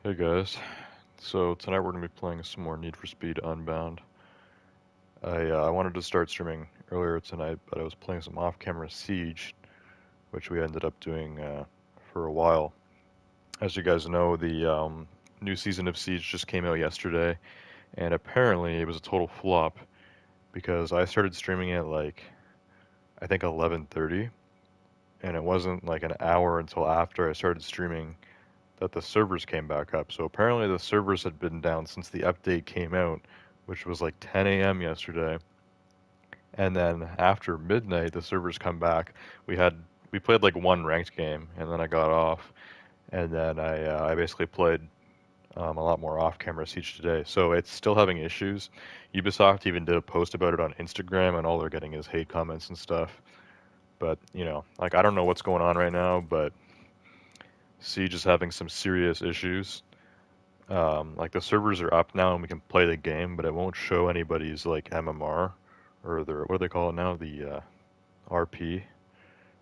Hey guys, so tonight we're going to be playing some more Need for Speed Unbound. I wanted to start streaming earlier tonight, but I was playing some off-camera Siege, which we ended up doing for a while. As you guys know, the new season of Siege just came out yesterday, and apparently it was a total flop because I started streaming at like I think 11:30, and it wasn't like an hour until after I started streaming that the servers came back up. So apparently the servers had been down since the update came out, which was like 10 a.m. yesterday. And then after midnight, the servers come back. We had we played like one ranked game, and then I got off, and then I basically played a lot more off-camera Siege today. So it's still having issues. Ubisoft even did a post about it on Instagram, and all they're getting is hate comments and stuff. But like I don't know what's going on right now, but Siege is having some serious issues. Like the servers are up now and we can play the game, but it won't show anybody's like MMR or their what do they call it now? The RP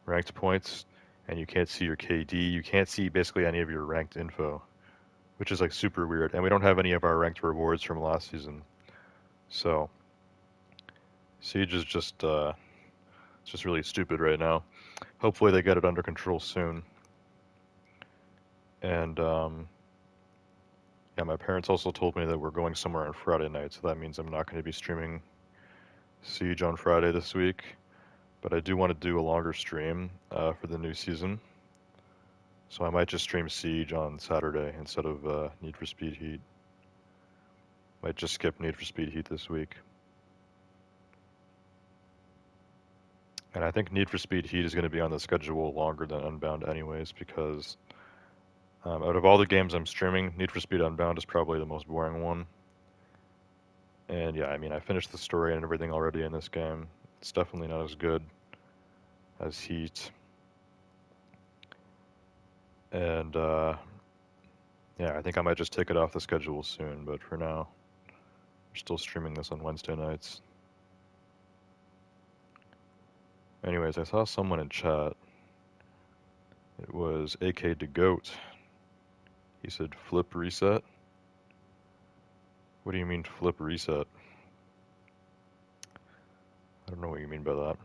ranked points, and you can't see your KD. You can't see basically any of your ranked info, which is like super weird. And we don't have any of our ranked rewards from last season, so Siege is just really stupid right now. Hopefully they get it under control soon. And yeah, my parents also told me that we're going somewhere on Friday night, so that means I'm not going to be streaming Siege on Friday this week, but I do want to do a longer stream for the new season. So I might just stream Siege on Saturday instead of Need for Speed Heat. Might just skip Need for Speed Heat this week. And I think Need for Speed Heat is going to be on the schedule longer than Unbound anyways, because out of all the games I'm streaming, Need for Speed Unbound is probably the most boring one. And yeah, I mean, I finished the story and everything already in this game. It's definitely not as good as Heat. And yeah, I think I might just take it off the schedule soon, but for now, we're still streaming this on Wednesday nights. Anyways, I saw someone in chat. It was AK DeGoat. He said flip reset. What do you mean flip reset? I don't know what you mean by that.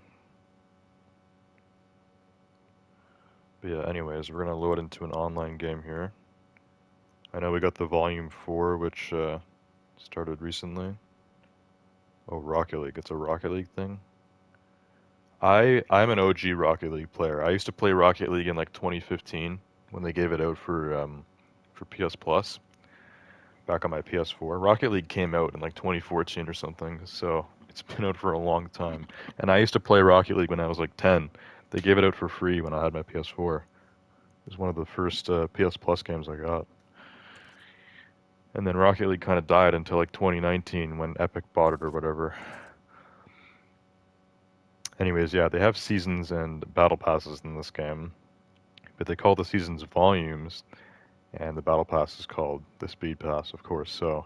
But yeah, anyways, we're gonna load into an online game here. I know we got the Volume 4, which started recently. Oh, Rocket League. It's a Rocket League thing. I'm an OG Rocket League player. I used to play Rocket League in like 2015 when they gave it out for PS Plus back on my PS4. Rocket League came out in like 2014 or something, so it's been out for a long time. And I used to play Rocket League when I was like 10. They gave it out for free when I had my PS4. It was one of the first PS Plus games I got. And then Rocket League kind of died until like 2019 when Epic bought it or whatever. Anyways, yeah, they have seasons and battle passes in this game, but they call the seasons volumes, and the battle pass is called the speed pass, of course. So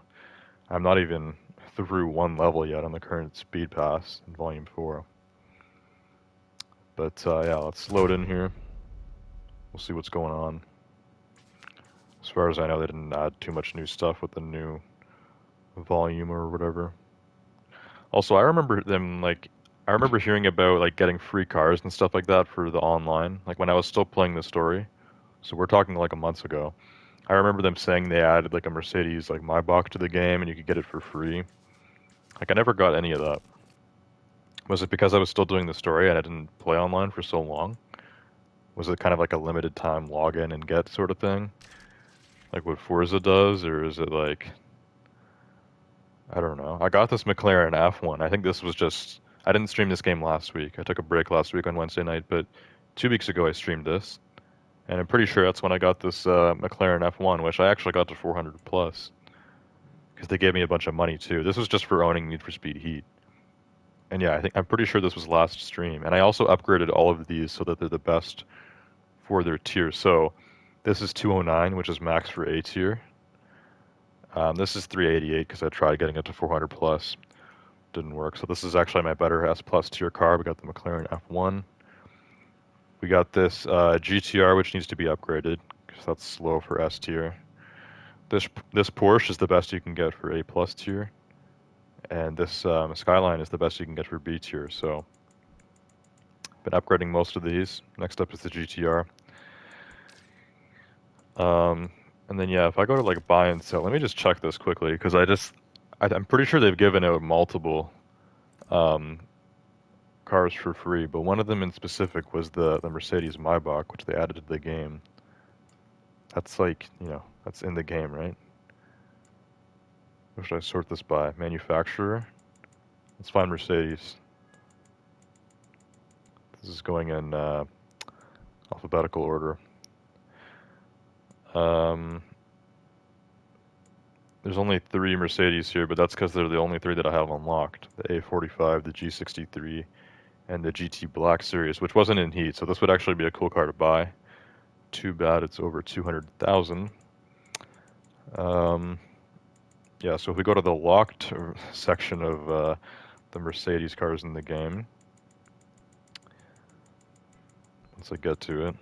I'm not even through one level yet on the current speed pass in volume 4. But yeah, let's load in here. We'll see what's going on. As far as I know, they didn't add too much new stuff with the new volume or whatever. Also, I remember hearing about like getting free cars and stuff like that for the online, like when I was still playing the story. So we're talking like a month ago. I remember them saying they added like a Mercedes like Maybach to the game and you could get it for free. Like I never got any of that. Was it because I was still doing the story and I didn't play online for so long? Was it kind of like a limited time login and get sort of thing? Like what Forza does, or is it like I don't know. I got this McLaren F1. I think this was just I didn't stream this game last week. I took a break last week on Wednesday night, but 2 weeks ago I streamed this, and I'm pretty sure that's when I got this McLaren F1, which I actually got to 400 plus because they gave me a bunch of money too. This was just for owning Need for Speed Heat, and yeah, I'm pretty sure this was last stream. And I also upgraded all of these so that they're the best for their tier. So this is 209, which is max for A tier. This is 388 because I tried getting it to 400 plus. Didn't work. So this is actually my better S plus tier car. We got the McLaren F1. We got this GTR, which needs to be upgraded because that's slow for S tier. This Porsche is the best you can get for A plus tier, and this Skyline is the best you can get for B tier. So, been upgrading most of these. Next up is the GTR. And then yeah, if I go to like buy and sell, let me just check this quickly because I'm pretty sure they've given out multiple um, cars for free, but one of them in specific was the Mercedes Maybach, which they added to the game. That's like, that's in the game, right? Where should I sort this by? Manufacturer? Let's find Mercedes. This is going in alphabetical order. There's only 3 Mercedes here, but that's because they're the only 3 that I have unlocked. The A45, the G63, and the GT Black Series, which wasn't in heat, so this would actually be a cool car to buy. Too bad it's over 200,000. Yeah, so if we go to the locked section of the Mercedes cars in the game, once I get to it.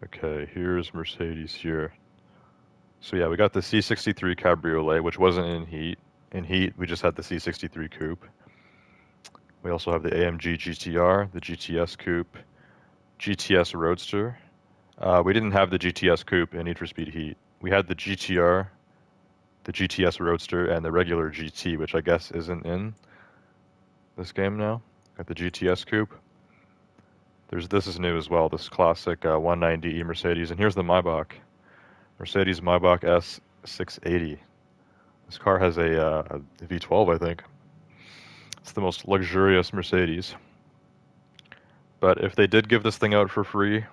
Okay, here's Mercedes here. So yeah, we got the C63 Cabriolet, which wasn't in heat. In heat, we just had the C63 Coupe. We also have the AMG GTR, the GTS Coupe, GTS Roadster. We didn't have the GTS Coupe in Need for Speed Heat. We had the GTR, the GTS Roadster, and the regular GT, which I guess isn't in this game now. Got the GTS Coupe. This is new as well, this classic 190e Mercedes. And here's the Maybach. Mercedes Maybach S680. This car has a V12, I think. It's the most luxurious Mercedes. But if they did give this thing out for free,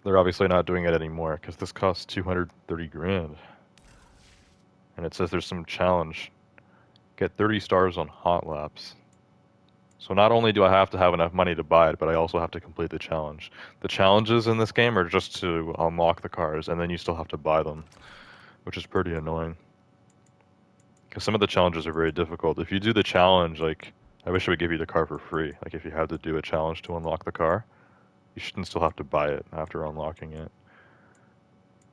they're obviously not doing it anymore because this costs 230 grand. And it says there's some challenge. Get 30 stars on hot laps. So not only do I have to have enough money to buy it, but I also have to complete the challenge. The challenges in this game are just to unlock the cars, and then you still have to buy them, which is pretty annoying. Because some of the challenges are very difficult. If you do the challenge, like, I wish it would give you the car for free. Like, if you had to do a challenge to unlock the car, you shouldn't still have to buy it after unlocking it.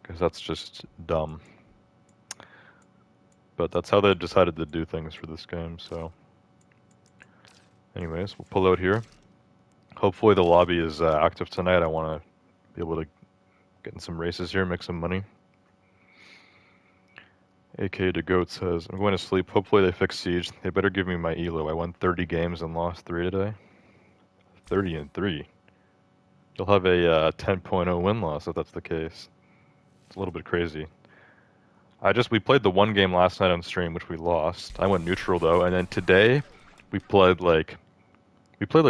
Because that's just dumb. But that's how they decided to do things for this game, so... Anyways, we'll pull out here. Hopefully the lobby is active tonight. I want to be able to get in some races here, make some money. AK to Goat says, I'm going to sleep. Hopefully they fix Siege. They better give me my elo. I won 30 games and lost 3 today. 30 and 3. You'll have a 10.0 win-loss if that's the case. It's a little bit crazy. We played the one game last night on stream, which we lost. I went neutral though, and then today we played like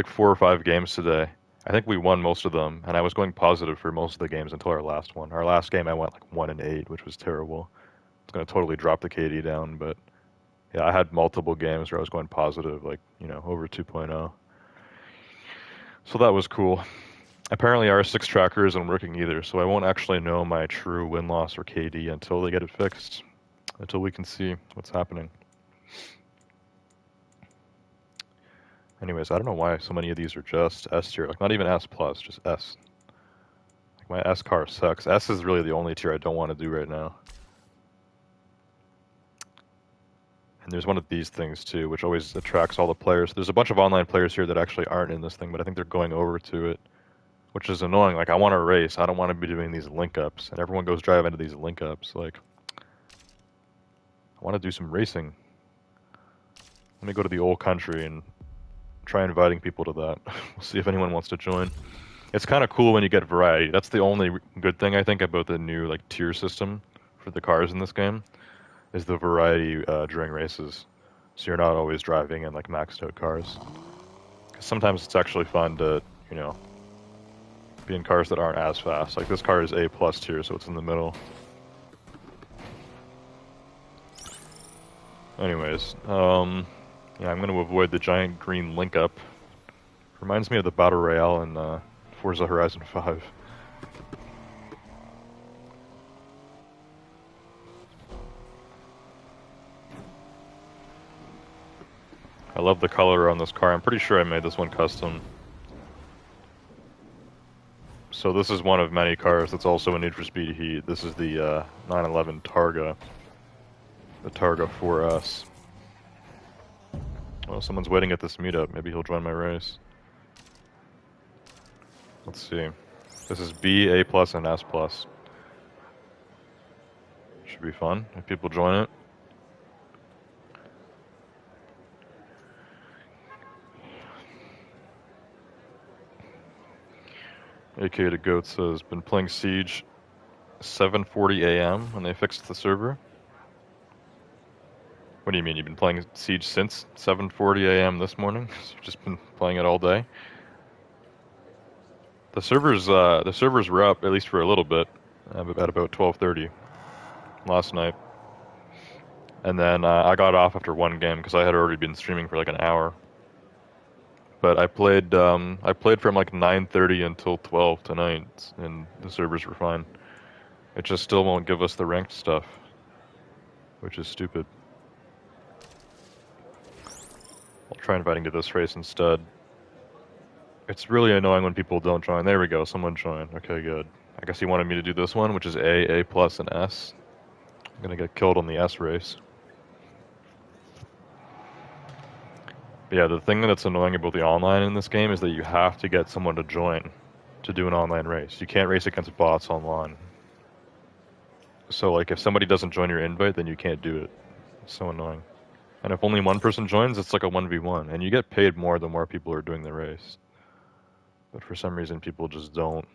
4 or 5 games today. I think we won most of them, and I was going positive for most of the games until our last one. Our last game I went like 1 and 8, which was terrible. It's gonna totally drop the KD down, but yeah, I had multiple games where I was going positive, like, over 2.0. So that was cool. Apparently our 6 tracker isn't working either, so I won't actually know my true win-loss or KD until they get it fixed. Until we can see what's happening. Anyways, I don't know why so many of these are just S tier. Like, not even S plus, just S. Like, my S car sucks. S is really the only tier I don't want to do right now. And there's one of these things too, which always attracts all the players. There's a bunch of online players here that actually aren't in this thing, but I think they're going over to it, which is annoying. Like, I want to race. I don't want to be doing these link-ups. And everyone goes drive into these link-ups. Like, I want to do some racing. Let me go to the old country and try inviting people to that. We'll see if anyone wants to join. It's kind of cool when you get variety. That's the only good thing I think about the new like tier system for the cars in this game, is the variety during races. So you're not always driving in like maxed out cars. 'Cause sometimes it's actually fun to, be in cars that aren't as fast. Like this car is A plus tier, so it's in the middle. Anyways, yeah, I'm going to avoid the giant green link-up. Reminds me of the Battle Royale in Forza Horizon 5. I love the color on this car. I'm pretty sure I made this one custom. So this is one of many cars that's also a Need for Speed Heat. This is the 911 Targa. The Targa 4S. Well, someone's waiting at this meetup. Maybe he'll join my race. Let's see. This is B, A+, and S+. Should be fun if people join it. AK to Goat says, been playing Siege 7:40 a.m. when they fixed the server. What do you mean? You've been playing Siege since 7:40 a.m. this morning? You've just been playing it all day? The servers were up, at least for a little bit, at about 12:30 last night. And then I got off after one game because I had already been streaming for like an hour. But I played from like 9:30 until 12 tonight, and the servers were fine. It just still won't give us the ranked stuff, which is stupid. I'll try inviting to this race instead. It's really annoying when people don't join. There we go, someone joined. Okay, good. I guess he wanted me to do this one, which is A+, and S. I'm gonna get killed on the S race. But yeah, the thing that's annoying about the online in this game is that you have to get someone to join to do an online race. You can't race against bots online. So like if somebody doesn't join your invite, then you can't do it. It's so annoying. And if only one person joins, it's like a 1v1. And you get paid more the more people are doing the race. But for some reason, people just don't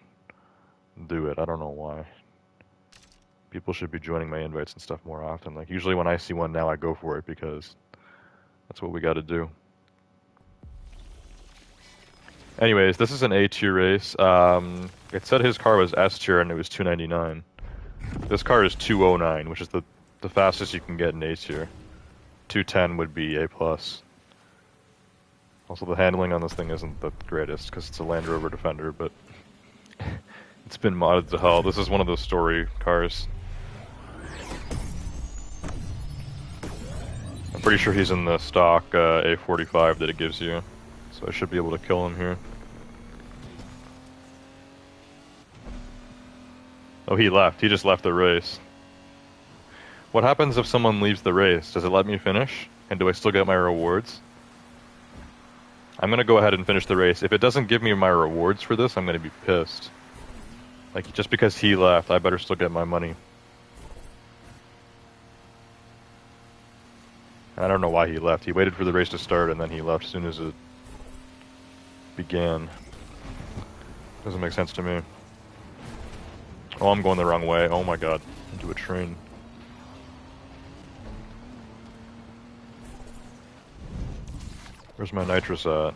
do it. I don't know why. People should be joining my invites and stuff more often. Like usually when I see one now, I go for it because that's what we gotta do. Anyways, this is an A tier race. It said his car was S tier and it was 299. This car is 209, which is the fastest you can get in A tier. 210 would be A+. Also, the handling on this thing isn't the greatest because it's a Land Rover Defender, but it's been modded to hell. This is one of those story cars. I'm pretty sure he's in the stock A45 that it gives you, so I should be able to kill him here. Oh, he left. He just left the race. What happens if someone leaves the race? Does it let me finish? And do I still get my rewards? I'm gonna go ahead and finish the race. If it doesn't give me my rewards for this, I'm gonna be pissed. Like, just because he left, I better still get my money. I don't know why he left. He waited for the race to start and then he left as soon as it began. Doesn't make sense to me. Oh, I'm going the wrong way. Oh my god. Into a train. Where's my nitrous at?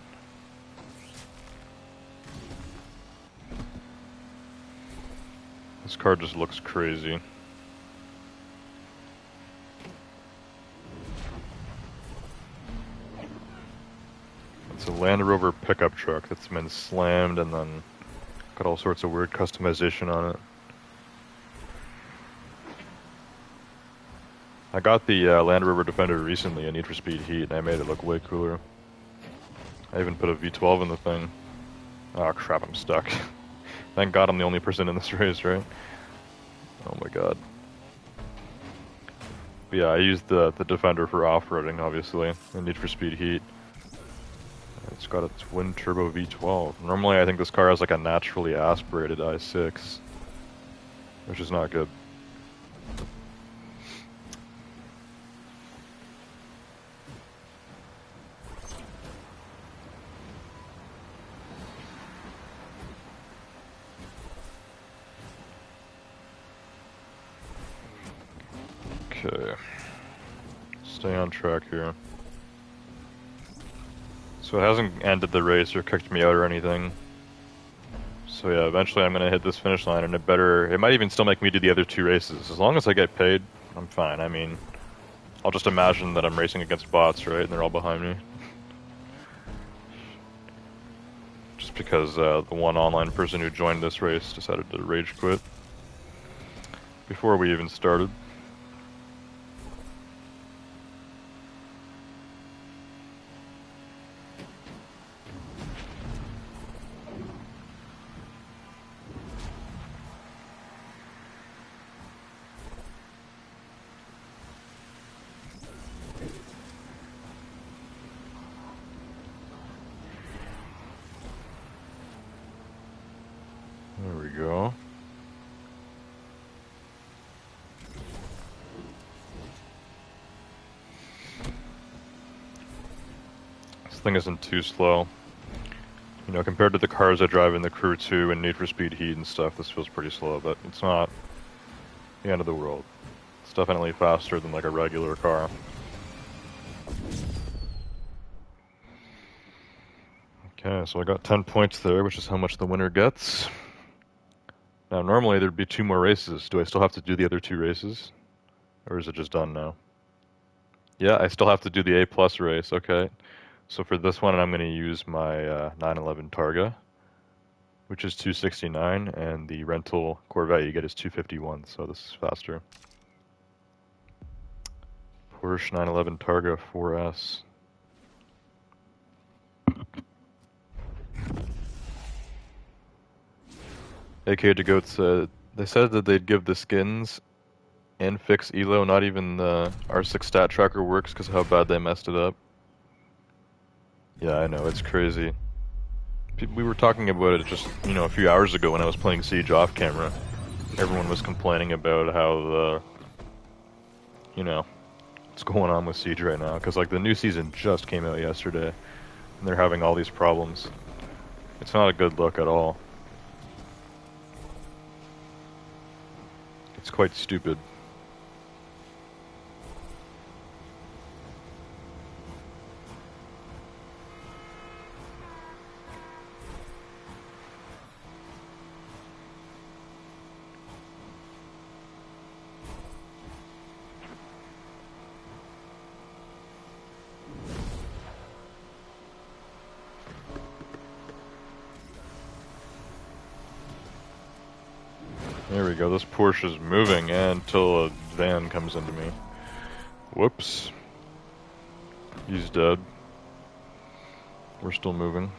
This car just looks crazy. It's a Land Rover pickup truck that's been slammed and then got all sorts of weird customization on it. I got the Land Rover Defender recently in Need for Speed Heat and I made it look way cooler. I even put a V12 in the thing. Oh crap, I'm stuck. Thank God I'm the only person in this race, right? Oh my god. But yeah, I used the Defender for off-roading, obviously, in Need for Speed Heat. It's got a twin-turbo V12. Normally I think this car has like a naturally aspirated i6, which is not good. Okay, stay on track here. So it hasn't ended the race or kicked me out or anything. So yeah, eventually I'm gonna hit this finish line and it might even still make me do the other two races. As long as I get paid, I'm fine. I mean, I'll just imagine that I'm racing against bots, right? And they're all behind me. Just because the one online person who joined this race decided to rage quit before we even started. thing isn't too slow. You know, compared to the cars I drive in the Crew 2 and Need for Speed Heat and stuff, this feels pretty slow, but it's not the end of the world. It's definitely faster than like a regular car. Okay, so I got 10 points there, which is how much the winner gets. Now, normally there'd be 2 more races. Do I still have to do the other 2 races? Or is it just done now? Yeah, I still have to do the A+ race, okay. So for this one, I'm going to use my 911 Targa, which is 269, and the rental Corvette you get is 251, so this is faster. Porsche 911 Targa 4S. AK DeGoat said, they said that they'd give the skins and fix ELO, not even the R6 stat tracker works because of how bad they messed it up. Yeah, I know, it's crazy. We were talking about it just, you know, a few hours ago when I was playing Siege off camera. Everyone was complaining about how the, you know, what's going on with Siege right now. Because, like, the new season just came out yesterday, and they're having all these problems. It's not a good look at all. It's quite stupid. There we go, this Porsche's moving until a van comes into me. Whoops. He's dead. We're still moving.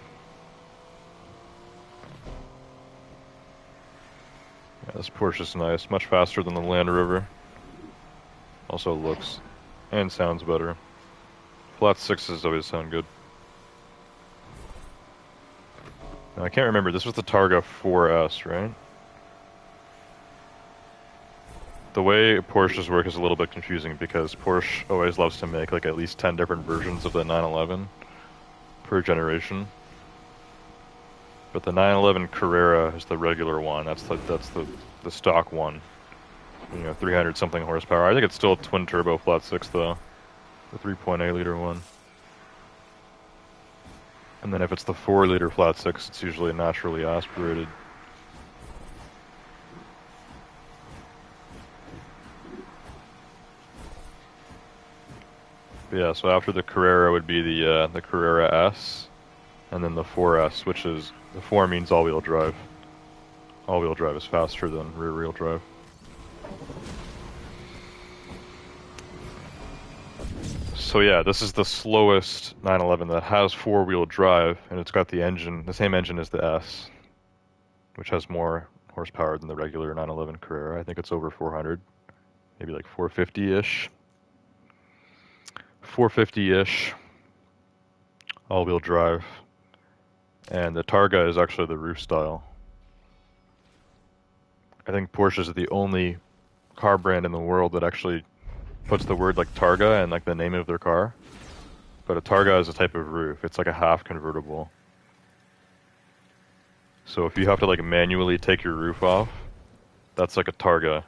Yeah, this Porsche's nice, much faster than the Land Rover. Also looks and sounds better. Flat 6s always sound good. Now, I can't remember, this was the Targa 4S, right? The way Porsches work is a little bit confusing because Porsche always loves to make like at least 10 different versions of the 911 per generation. But the 911 Carrera is the regular one. That's the stock one. You know, 300 something horsepower. I think it's still a twin turbo flat 6 though. The 3.8 liter one. And then if it's the 4 liter flat 6, it's usually naturally aspirated. But yeah, so after the Carrera would be the Carrera S, and then the 4S, which is, the 4 means all-wheel drive. All-wheel drive is faster than rear-wheel drive. So yeah, this is the slowest 911 that has 4-wheel drive, and it's got the engine, the same engine as the S, which has more horsepower than the regular 911 Carrera. I think it's over 400, maybe like 450-ish. 450-ish, all-wheel drive, and the Targa is actually the roof style. I think Porsche is the only car brand in the world that actually puts the word like Targa in like the name of their car. But a Targa is a type of roof. It's like a half convertible. So if you have to like manually take your roof off, that's like a Targa.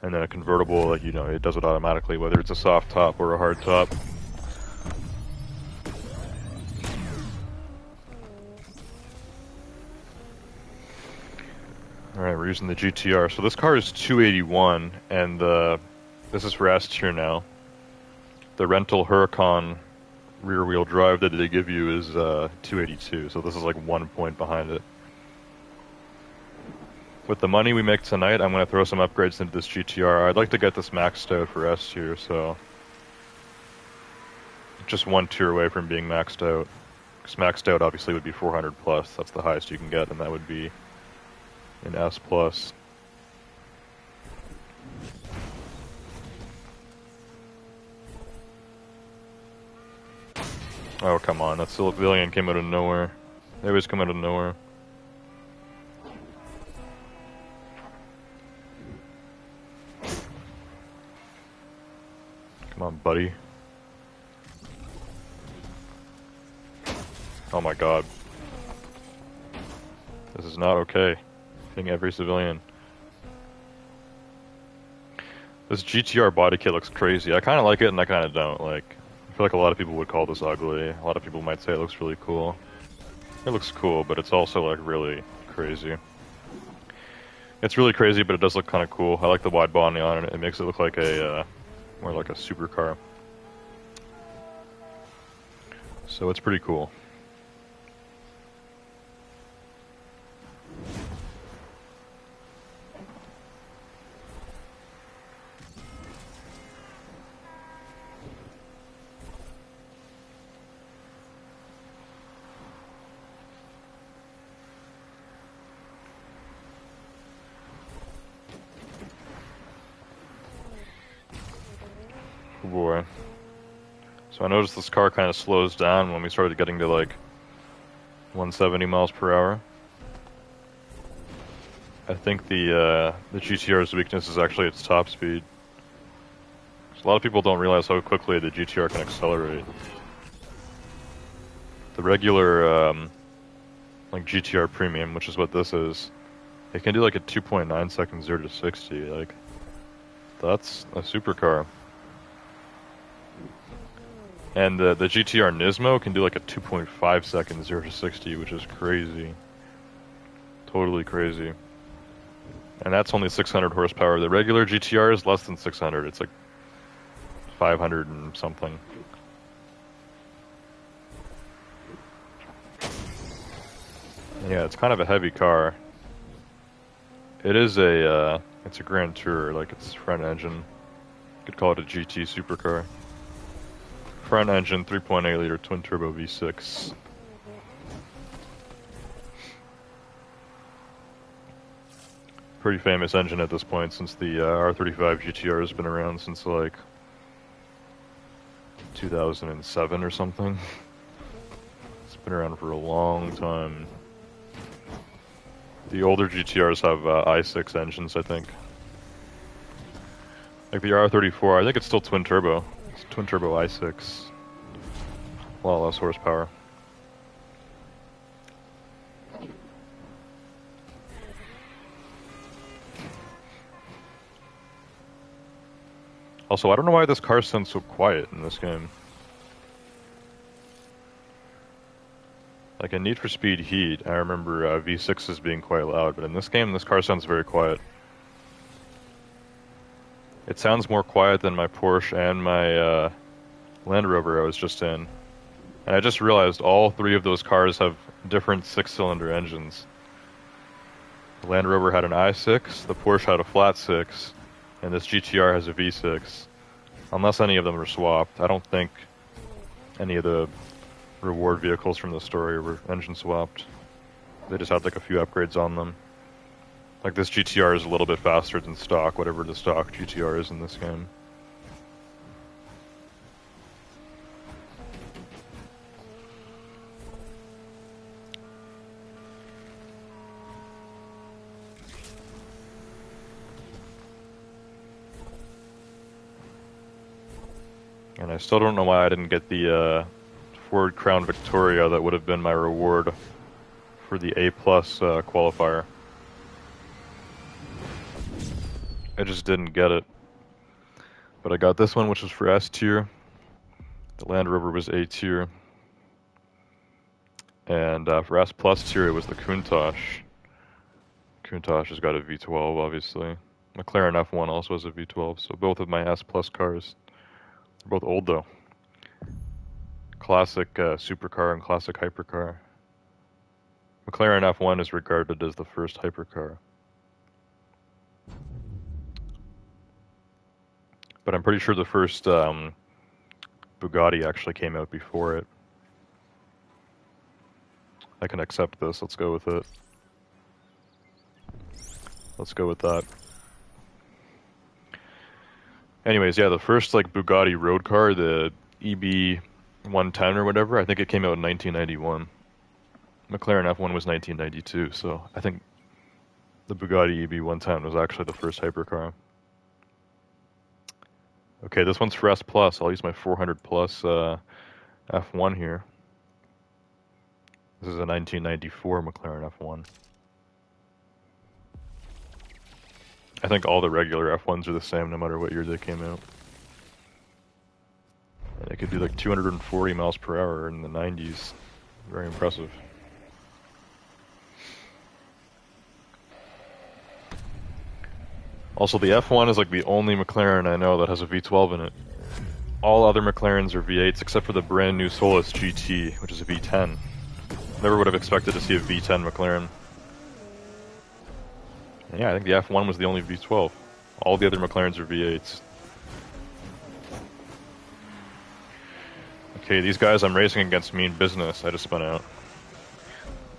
And then a convertible, like, you know, it does it automatically, whether it's a soft top or a hard top. Alright, we're using the GTR. So this car is 281, and this is for S tier now. The rental Huracan rear-wheel drive that they give you is 282, so this is like 1 point behind it. With the money we make tonight, I'm going to throw some upgrades into this GTR. I'd like to get this maxed out for S tier, so just 1 tier away from being maxed out. Because maxed out obviously would be 400 plus. That's the highest you can get, and that would be an S plus. Oh, come on, that civilian came out of nowhere. They always come out of nowhere. Come on, buddy. Oh my god. This is not okay. Hitting every civilian. This GTR body kit looks crazy. I kind of like it and I kind of don't. Like, I feel like a lot of people would call this ugly. A lot of people might say it looks really cool. It looks cool, but it's also like really crazy. It's really crazy, but it does look kind of cool. I like the wide body on it. It makes it look like a more like a supercar. So it's pretty cool. Oh boy. So I noticed this car kind of slows down when we started getting to like 170 miles per hour. I think the GTR's weakness is actually its top speed. So a lot of people don't realize how quickly the GTR can accelerate. The regular like GTR Premium, which is what this is, it can do like a 2.9 seconds 0 to 60. Like, that's a supercar. And the GTR Nismo can do like a 2.5 seconds 0 to 60, which is crazy. Totally crazy. And that's only 600 horsepower. The regular GTR is less than 600. It's like 500 and something. Yeah, it's kind of a heavy car. It is it's a Grand Tourer, like it's front engine. You could call it a GT supercar. Front engine, 3.8 liter twin turbo V6. Pretty famous engine at this point, since the R35 GTR has been around since like 2007 or something. It's been around for a long time. The older GTRs have i6 engines, I think. Like the R34, I think it's still twin turbo. It's twin turbo i6. A lot less horsepower. Also, I don't know why this car sounds so quiet in this game. Like in Need for Speed Heat, I remember V6s being quite loud, but in this game, this car sounds very quiet. It sounds more quiet than my Porsche and my Land Rover I was just in. And I just realized all three of those cars have different six-cylinder engines. The Land Rover had an i6, the Porsche had a flat six, and this GTR has a V6. Unless any of them are swapped. I don't think any of the reward vehicles from the story were engine swapped. They just had like a few upgrades on them. Like this GTR is a little bit faster than stock, whatever the stock GTR is in this game. And I still don't know why I didn't get the Ford Crown Victoria that would have been my reward for the A+ qualifier. I just didn't get it. But I got this one, which was for S tier. The Land Rover was A tier. And for S+ tier, it was the Countach. Countach has got a V12, obviously. McLaren F1 also has a V12, so both of my S+ cars. They're both old, though. Classic supercar and classic hypercar. McLaren F1 is regarded as the first hypercar. But I'm pretty sure the first Bugatti actually came out before it. I can accept this. Let's go with it. Let's go with that. Anyways, yeah, the first like Bugatti road car, the EB 110 or whatever, I think it came out in 1991. McLaren F1 was 1992, so I think the Bugatti EB 110 was actually the first hypercar. Okay, this one's for S+. I'll use my 400 plus F1 here. This is a 1994 McLaren F1. I think all the regular F1s are the same no matter what year they came out. And they could do like 240 miles per hour in the 90s. Very impressive. Also, the F1 is like the only McLaren I know that has a V12 in it. All other McLarens are V8s except for the brand new Solus GT, which is a V10. Never would have expected to see a V10 McLaren. And yeah, I think the F1 was the only V12. All the other McLarens are V8s. Okay, these guys I'm racing against mean business. I just spun out.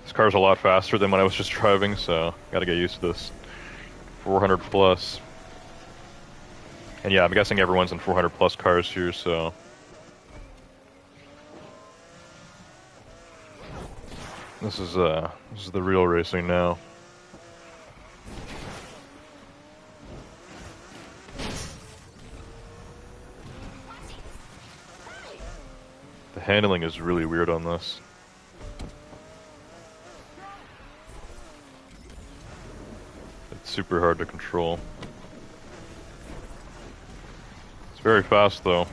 This car's a lot faster than when I was just driving, so gotta get used to this. 400 plus. And yeah, I'm guessing everyone's in 400 plus cars here, so... This is the real racing now. The handling is really weird on this. It's super hard to control. It's very fast though.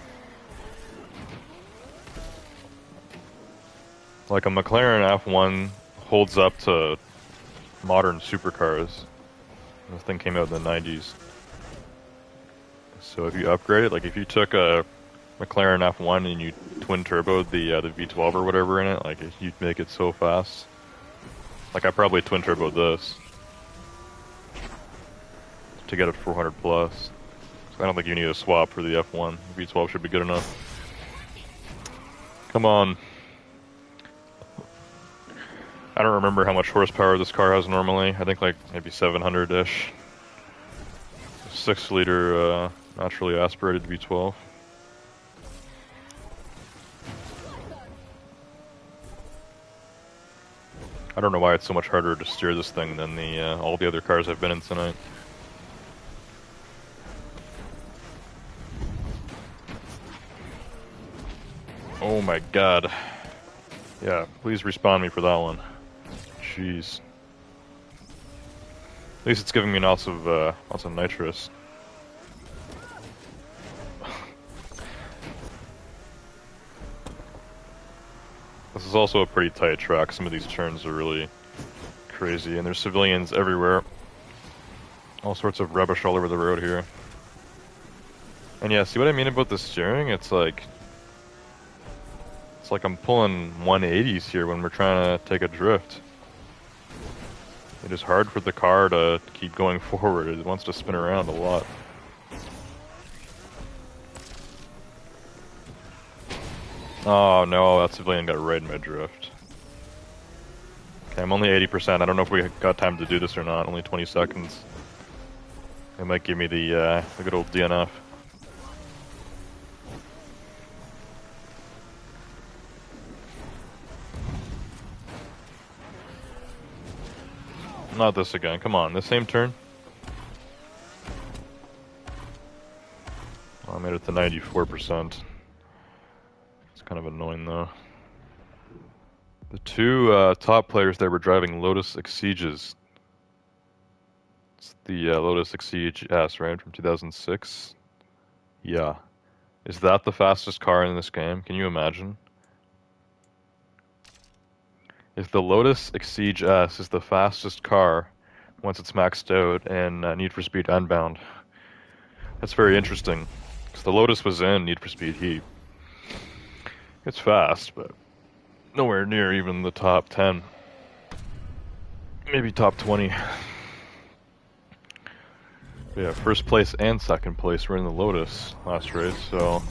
Like a McLaren F1 holds up to modern supercars. This thing came out in the 90s. So if you upgrade it, like if you took a McLaren F1 and you twin turboed the V12 or whatever in it, like you'd make it so fast. Like I probably twin turboed this to get it 400 plus. So I don't think you need a swap for the F1. V12 should be good enough. Come on. I don't remember how much horsepower this car has normally. I think like maybe 700-ish. 6-liter naturally aspirated V12. I don't know why it's so much harder to steer this thing than the all the other cars I've been in tonight. Oh my god. Yeah, please respawn me for that one. Jeez. At least it's giving me lots of nitrous. This is also a pretty tight track. Some of these turns are really crazy, and there's civilians everywhere. All sorts of rubbish all over the road here. And yeah, see what I mean about the steering? It's like I'm pulling 180s here when we're trying to take a drift. It is hard for the car to keep going forward. It wants to spin around a lot. Oh no, that civilian got right in my drift. Okay, I'm only 80%. I don't know if we got time to do this or not. Only 20 seconds. It might give me the good old DNF. Not this again. Come on, the same turn. Oh, I made it to 94%. It's kind of annoying though. The two top players there were driving Lotus Exiges. It's the Lotus Exige S, right, from 2006? Yeah. Is that the fastest car in this game? Can you imagine? If the Lotus Exige S is the fastest car once it's maxed out in Need for Speed Unbound, that's very interesting. Because the Lotus was in Need for Speed Heat. It's fast, but nowhere near even the top 10. Maybe top 20. But yeah, first place and second place were in the Lotus last race, so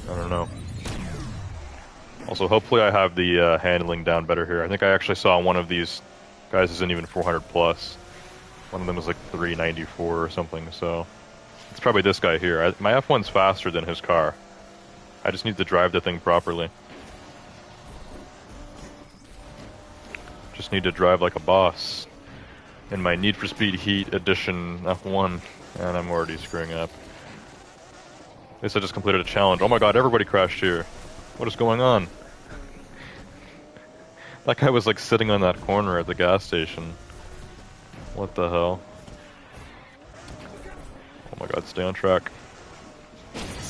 I don't know. Also, hopefully I have the handling down better here. I think I actually saw one of these guys isn't even 400 plus. One of them was like 394 or something, so it's probably this guy here. My F1's faster than his car. I just need to drive the thing properly. Just need to drive like a boss in my Need for Speed Heat Edition F1, and I'm already screwing up. At least I just completed a challenge. Oh my god, everybody crashed here. What is going on? That guy was like sitting on that corner at the gas station. What the hell? Oh my god, stay on track.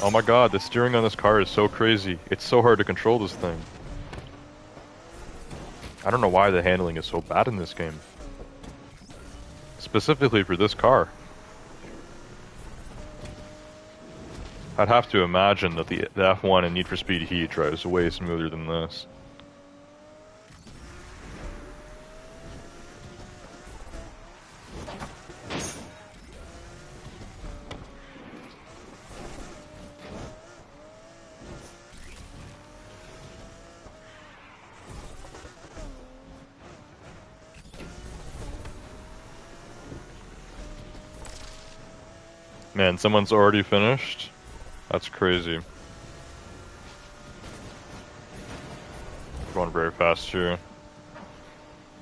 Oh my god, the steering on this car is so crazy. It's so hard to control this thing. I don't know why the handling is so bad in this game. Specifically for this car. I'd have to imagine that the F1 in Need for Speed Heat drives way smoother than this. Man, someone's already finished? That's crazy. Going very fast here.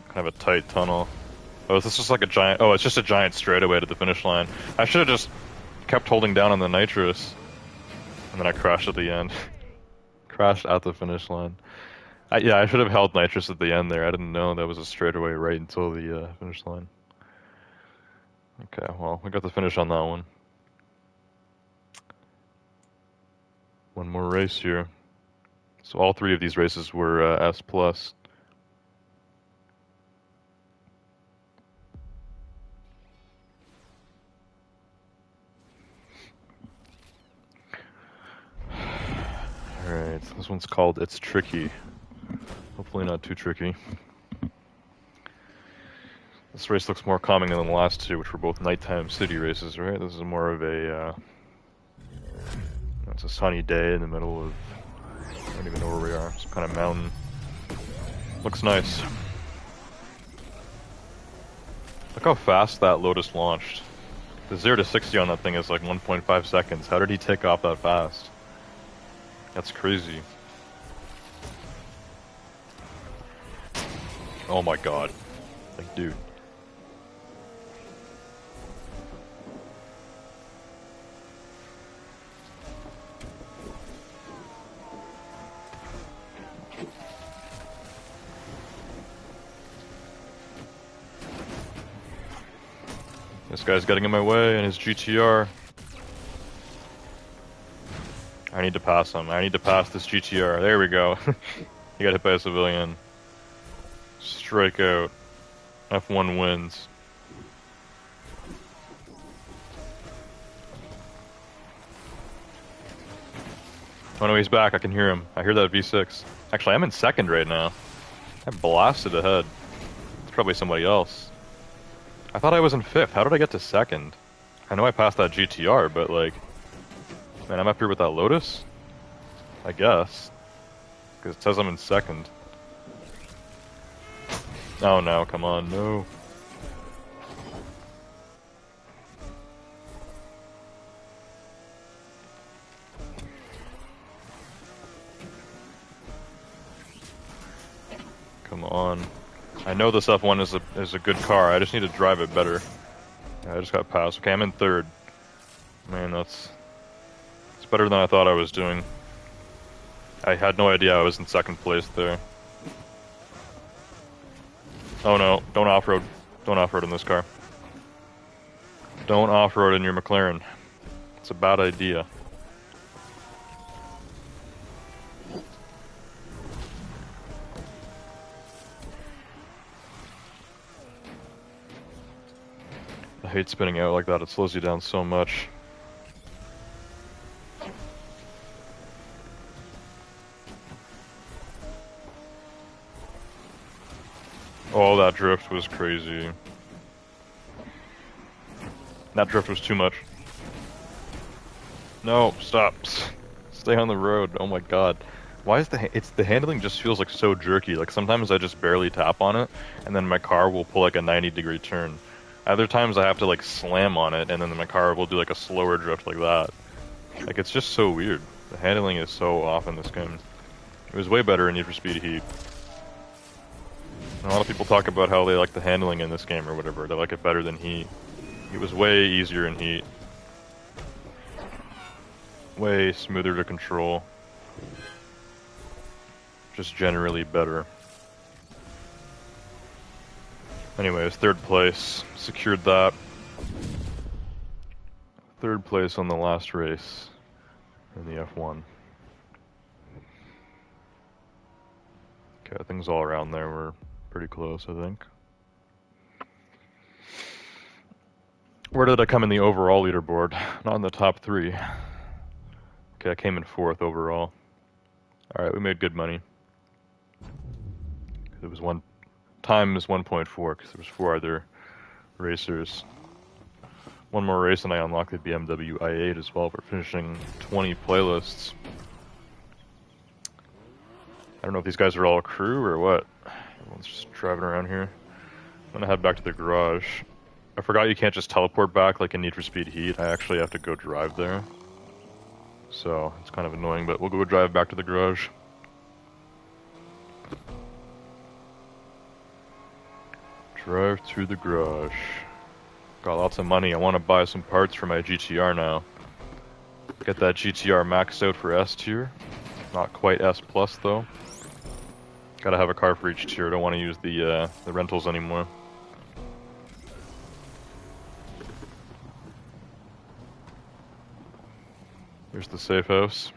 Kind of a tight tunnel. Oh, is this just like a giant... Oh, it's just a giant straightaway to the finish line. I should have just kept holding down on the nitrous. And then I crashed at the end. Crashed at the finish line. Yeah, I should have held nitrous at the end there. I didn't know that was a straightaway right until the finish line. Okay, well, we got the finish on that one. One more race here. So all three of these races were S+. Alright, this one's called It's Tricky. Hopefully not too tricky. This race looks more calming than the last two, which were both nighttime city races, right? This is more of a, it's a sunny day in the middle of, I don't even know where we are, some kind of mountain. Looks nice. Look how fast that Lotus launched. The 0 to 60 on that thing is like 1.5 seconds. How did he take off that fast? That's crazy. Oh my god. Like, dude. This guy's getting in my way in his GTR. I need to pass him. I need to pass this GTR. There we go. He got hit by a civilian. Strikeout. F1 wins. Oh no, he's back. I can hear him. I hear that V6. Actually, I'm in second right now. I blasted ahead. It's probably somebody else. I thought I was in fifth. How did I get to second? I know I passed that GTR, but like... Man, I'm up here with that Lotus? I guess. Because it says I'm in second. Oh no, come on, no. Come on. I know this F1 is a good car, I just need to drive it better. Yeah, I just got passed. Okay, I'm in third. Man, it's better than I thought I was doing. I had no idea I was in second place there. Oh no, don't off-road. Don't off-road in this car. Don't off-road in your McLaren. It's a bad idea. I hate spinning out like that, it slows you down so much. Oh, that drift was crazy. That drift was too much. No, stop. Stay on the road. Oh my god. Why is the handling just feels like so jerky. Like sometimes I just barely tap on it and then my car will pull like a 90-degree turn. Other times I have to like slam on it and then my car will do like a slower drift like that. Like it's just so weird. The handling is so off in this game. It was way better in Need for Speed Heat. A lot of people talk about how they like the handling in this game or whatever. They like it better than Heat. It was way easier in Heat. Way smoother to control. Just generally better. Anyways, third place. Secured that. Third place on the last race in the F1. Okay, things all around there were pretty close, I think. Where did I come in the overall leaderboard? Not in the top 3. Okay, I came in 4th overall. Alright, we made good money. It was time is 1.4 because there was 4 other racers. One more race and I unlocked the BMW i8 as well for finishing 20 playlists. I don't know if these guys are all crew or what. Everyone's just driving around here. I'm gonna head back to the garage. I forgot you can't just teleport back like in Need for Speed Heat. I actually have to go drive there. So, it's kind of annoying, but we'll go drive back to the garage. Drive to the garage. Got lots of money. I want to buy some parts for my GTR now. Get that GTR maxed out for S tier. Not quite S plus though. Gotta have a car for each tier. Don't want to use the rentals anymore. Here's the safe house.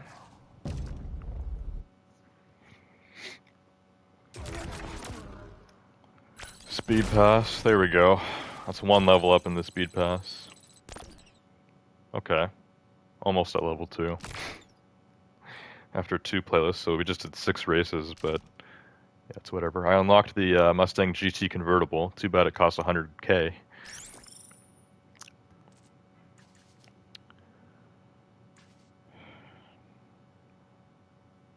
Speed pass. There we go. That's 1 level up in the speed pass. Okay. Almost at level 2. After 2 playlists, so we just did 6 races, but yeah, it's whatever. I unlocked the Mustang GT convertible. Too bad it costs 100K.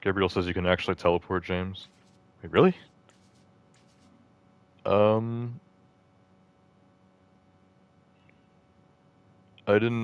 Gabriel says you can actually teleport, James. Wait, really? I didn't know.